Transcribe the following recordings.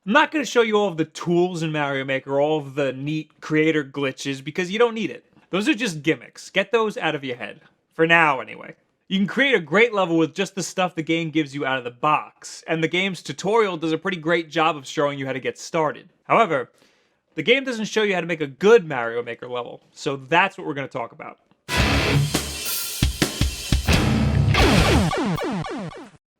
I'm not going to show you all of the tools in Mario Maker, all of the neat creator glitches, because you don't need it. Those are just gimmicks. Get those out of your head. For now, anyway. You can create a great level with just the stuff the game gives you out of the box, and the game's tutorial does a pretty great job of showing you how to get started. However, the game doesn't show you how to make a good Mario Maker level, so that's what we're going to talk about.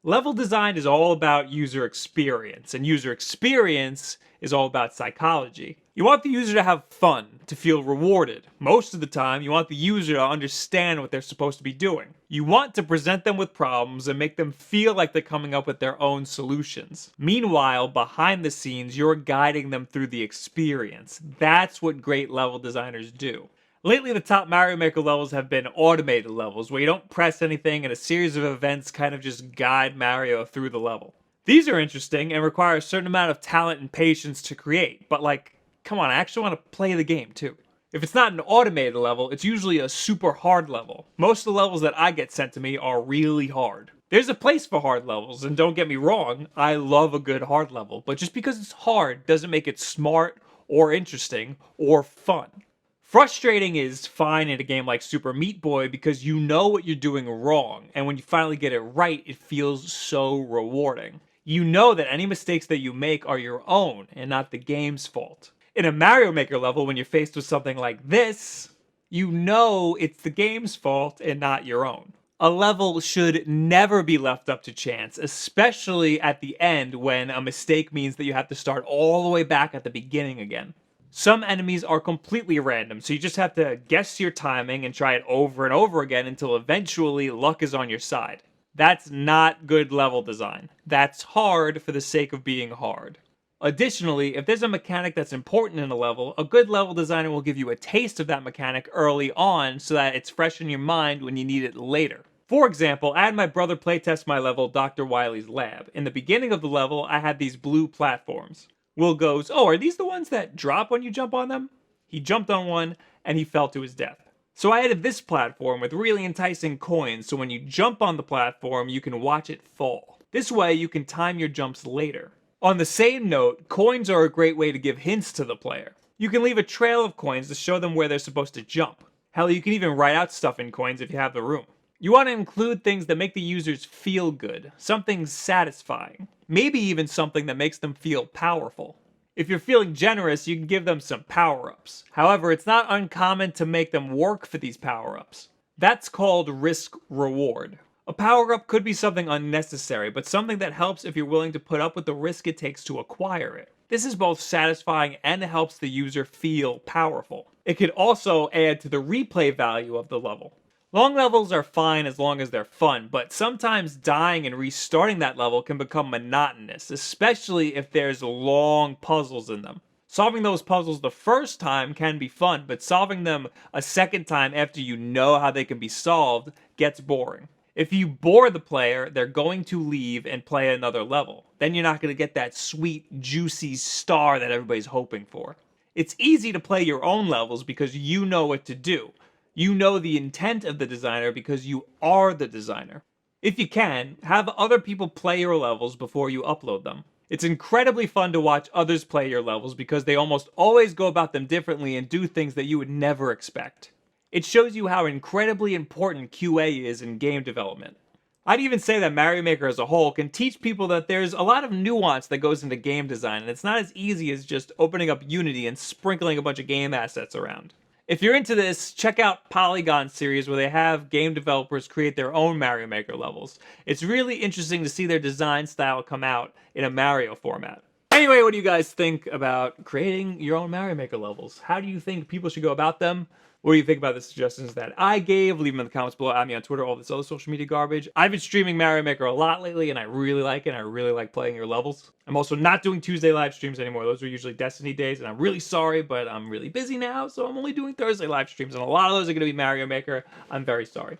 Level design is all about user experience, and user experience is all about psychology. You want the user to have fun, to feel rewarded. Most of the time, you want the user to understand what they're supposed to be doing. You want to present them with problems and make them feel like they're coming up with their own solutions. Meanwhile, behind the scenes, you're guiding them through the experience. That's what great level designers do. Lately, the top Mario Maker levels have been automated levels, where you don't press anything and a series of events kind of just guide Mario through the level. These are interesting and require a certain amount of talent and patience to create, but like, come on, I actually want to play the game too. If it's not an automated level, it's usually a super hard level. Most of the levels that I get sent to me are really hard. There's a place for hard levels, and don't get me wrong, I love a good hard level, but just because it's hard doesn't make it smart or interesting or fun. Frustrating is fine in a game like Super Meat Boy because you know what you're doing wrong, and when you finally get it right, it feels so rewarding. You know that any mistakes that you make are your own and not the game's fault. In a Mario Maker level, when you're faced with something like this, you know it's the game's fault and not your own. A level should never be left up to chance, especially at the end when a mistake means that you have to start all the way back at the beginning again. Some enemies are completely random, so you just have to guess your timing and try it over and over again until eventually luck is on your side. That's not good level design. That's hard for the sake of being hard. Additionally, if there's a mechanic that's important in a level, a good level designer will give you a taste of that mechanic early on so that it's fresh in your mind when you need it later. For example, I had my brother playtest my level, Dr. Wily's Lab. In the beginning of the level, I had these blue platforms. Will goes, "Oh, are these the ones that drop when you jump on them?" He jumped on one, and he fell to his death. So I added this platform with really enticing coins, so when you jump on the platform, you can watch it fall. This way, you can time your jumps later. On the same note, coins are a great way to give hints to the player. You can leave a trail of coins to show them where they're supposed to jump. Hell, you can even write out stuff in coins if you have the room. You want to include things that make the users feel good, something satisfying, maybe even something that makes them feel powerful. If you're feeling generous, you can give them some power-ups. However, it's not uncommon to make them work for these power-ups. That's called risk-reward. A power-up could be something unnecessary, but something that helps if you're willing to put up with the risk it takes to acquire it. This is both satisfying and helps the user feel powerful. It could also add to the replay value of the level. Long levels are fine as long as they're fun, but sometimes dying and restarting that level can become monotonous, especially if there's long puzzles in them. Solving those puzzles the first time can be fun, but solving them a second time after you know how they can be solved gets boring. If you bore the player, they're going to leave and play another level. Then you're not going to get that sweet, juicy star that everybody's hoping for. It's easy to play your own levels because you know what to do. You know the intent of the designer because you are the designer. If you can, have other people play your levels before you upload them. It's incredibly fun to watch others play your levels because they almost always go about them differently and do things that you would never expect. It shows you how incredibly important QA is in game development. I'd even say that Mario Maker as a whole can teach people that there's a lot of nuance that goes into game design, and it's not as easy as just opening up Unity and sprinkling a bunch of game assets around. If you're into this, check out Polygon series where they have game developers create their own Mario Maker levels. It's really interesting to see their design style come out in a Mario format. Anyway, what do you guys think about creating your own Mario Maker levels? How do you think people should go about them? What do you think about the suggestions that I gave? Leave them in the comments below. Add me on Twitter, all this other social media garbage. I've been streaming Mario Maker a lot lately, and I really like it. I really like playing your levels. I'm also not doing Tuesday live streams anymore. Those are usually Destiny days, and I'm really sorry, but I'm really busy now, so I'm only doing Thursday live streams, and a lot of those are going to be Mario Maker. I'm very sorry.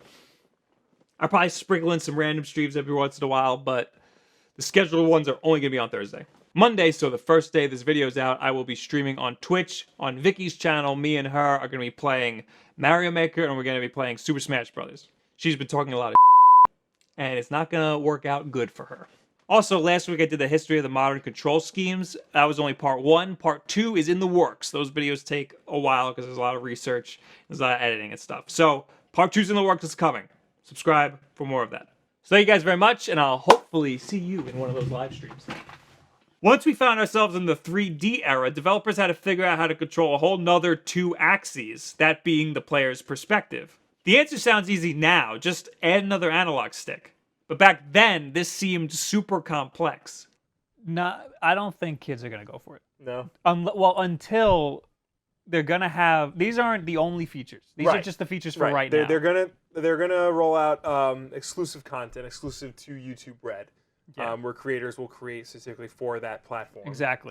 I'll probably sprinkle in some random streams every once in a while, but the scheduled ones are only going to be on Thursday. Monday, so the first day this video is out, I will be streaming on Twitch. On Vicky's channel, me and her are going to be playing Mario Maker, and we're going to be playing Super Smash Bros. She's been talking a lot of and it's not going to work out good for her. Also, last week I did the history of the modern control schemes. That was only part 1. Part 2 is in the works. Those videos take a while because there's a lot of research, there's a lot of editing and stuff. So, part 2 is in the works, it's coming. Subscribe for more of that. So thank you guys very much, and I'll hopefully see you in one of those live streams. Once we found ourselves in the 3D era, developers had to figure out how to control a whole nother 2 axes, that being the player's perspective. The answer sounds easy now, just add another analog stick. But back then, this seemed super complex. No, I don't think kids are going to go for it. No. Well, until they're going to have... These aren't the only features. These are just the features for right now. They're gonna roll out exclusive content, exclusive to YouTube Red, where creators will create specifically for that platform. Exactly.